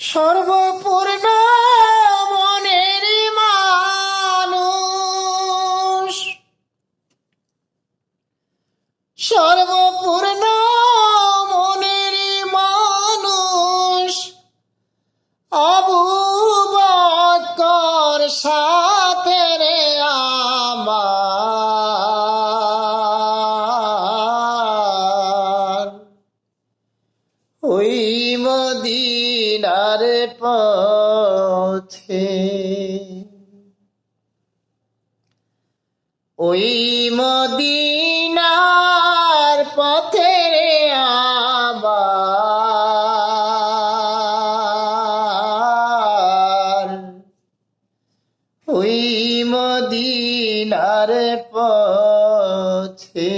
সর্বপূর্ণ মনের মানুষ, সর্বপূর্ণ মনের মানুষ আবু বকর সাথে রে আমার ওই মদিনার পথে, ওই মদিনার পথে রে আমার ওই মদিনার পথে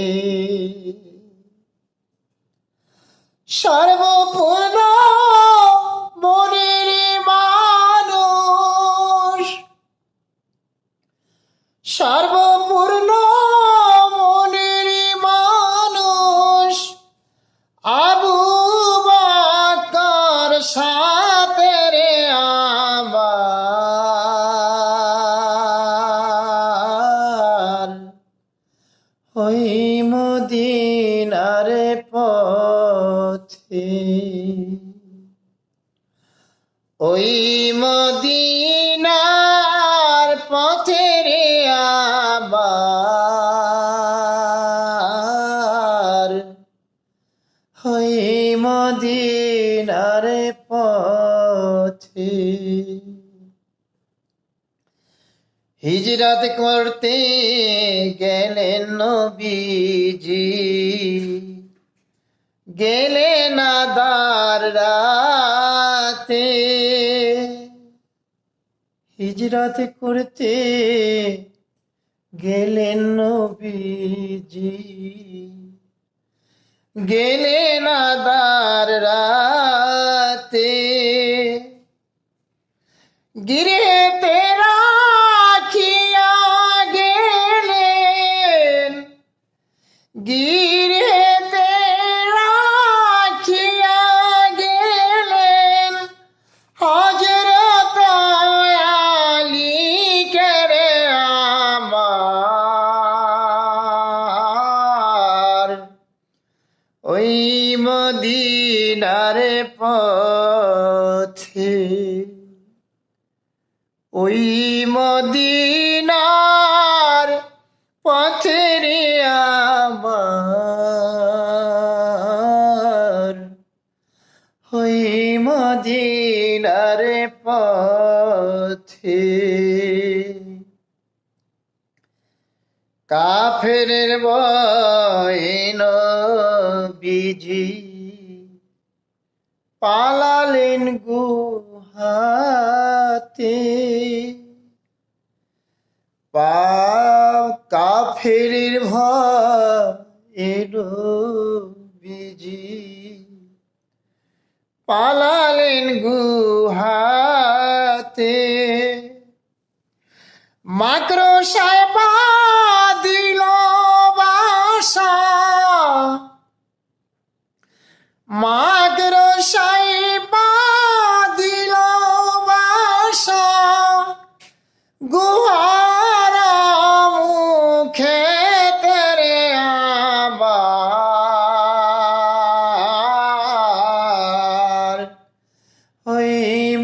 সর্বপূর্ণ মনের মানুষ, সর্বপূর্ণ মনের মানুষ আবু বকর সাথে রে আমার ওই মদিনার পথে, ওই মদিনার পথে রে আমার ওই মদিনার পথে হিজরত করতে গেলেন নবীজি, গেলেন আধার রাতে। হিজরত করতে গেলেন নবীজি, গেলেন আধার রাতে। গৃহেতে রাখিয়া গেলেন, গৃহেতে রাখিয়া গেলেন হযরত আলীকে রে আমার ওই মদিনার পথে, ওই মদিনার পথে রে আমার ওই মদিনার পথে কাফেরের ভয়ে নবীজি পালালেন গুহাতে। কাফেরের ভয়ে নবীজি পালালেন গুহাতে। মাকড়সায় বাঁধিল বাসা, মাকড়সায় বাঁধিল বাসা গুহার মুখে রে আমার ওই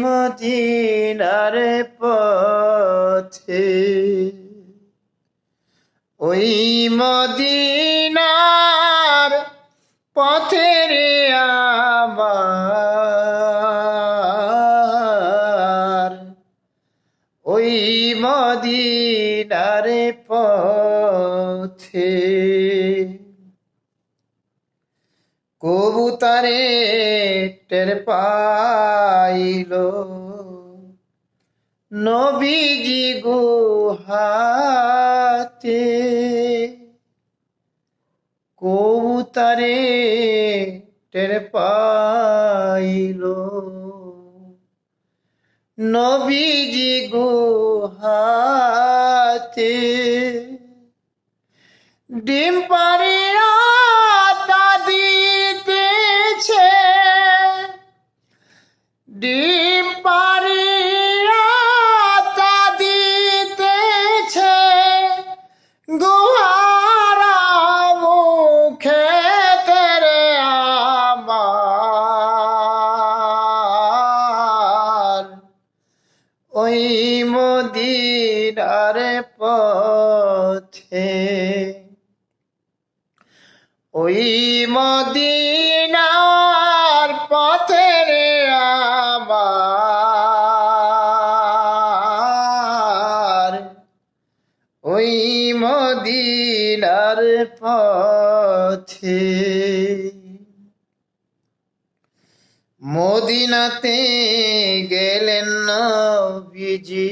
মদিনার পথে, ওই মদিনার পথে রে আমার ওই মদিনার পথে কবুতরে টের পাইল নবীজি গুহাতে। কবুতরে টের পাইল নবীজি গুহাতে। ডিম পাড়িয়া তা দিতেছে, ডিম মদিনার পথে, ওই মদিনার পথে রে আমার, ওই মদিনার পথে। মদিনাতে গেলেন নবীজি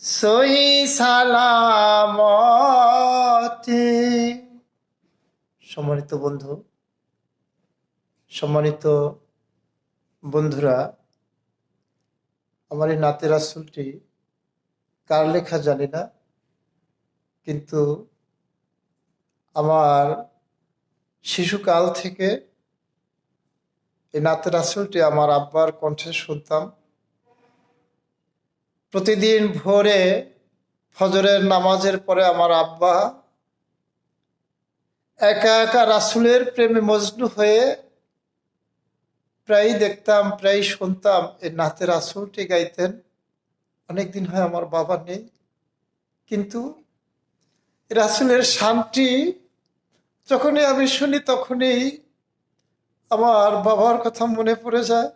সহি সালামতে। সম্মানিত বন্ধু, সম্মানিত বন্ধুরা, আমার এই নাতে রাসূলটি কার লেখা জানি না, কিন্তু আমার শিশুকাল থেকে এই নাতে রাসূলটি আমার আব্বার কণ্ঠে শুনতাম। প্রতিদিন ভোরে ফজরের নামাজের পরে আমার আব্বা একা একা রাসূলের প্রেমে মজনু হয়ে প্রায়ই দেখতাম, প্রায়ই শুনতাম এই নাতে রাসূলটি গাইতেন। অনেকদিন হয় আমার বাবা নেই, কিন্তু রাসূলের শানটি যখনই আমি শুনি তখনই আমার বাবার কথা মনে পড়ে যায়।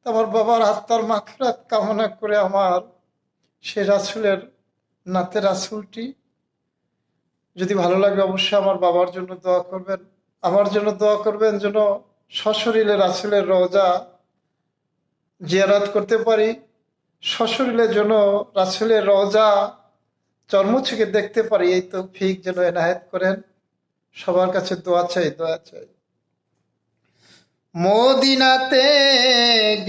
আমার বাবার আত্মার মাগফিরাত কামনা করে আমার সে রাসূলের নাতে রাসূলটি যদি ভালো লাগে অবশ্যই আমার বাবার জন্য দোয়া করবেন, আমার জন্য দোয়া করবেন, যেন সশরীরে রাসূলের রওজা জিয়ারত করতে পারি, সশরীরে যেন রাসূলের রওজা চর্মচোখে দেখতে পারি। এই তৌফিক যেন এনায়েত করেন। সবার কাছে দোয়া চাই, দোয়া চাই। মদিনাতে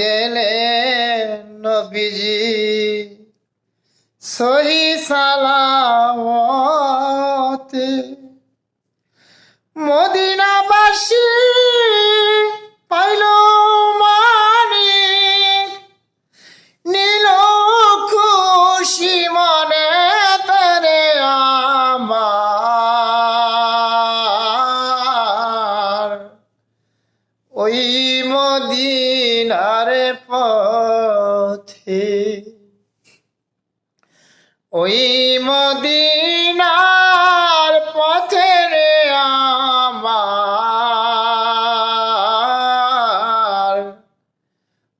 গেলেন নবীজি সহি সালামতে, মদিনাবাসী পাইল মানিক, নিল খুশি মনে তারে আমার, ওই মদিনার পথে, ওই মদিনার পথে রে আমার,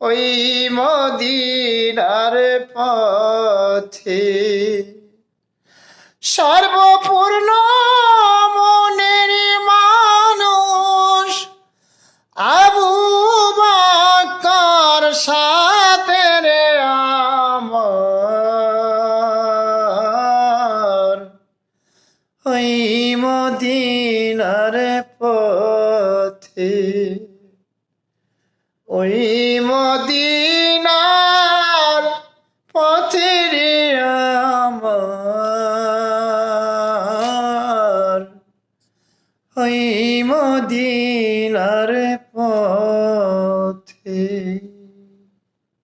ওই মদিনার পথে। সর্বপূর্ণ মনের মানুষ আবু বকর সাথে রে আমার, ওই মদিনার পথে, ওই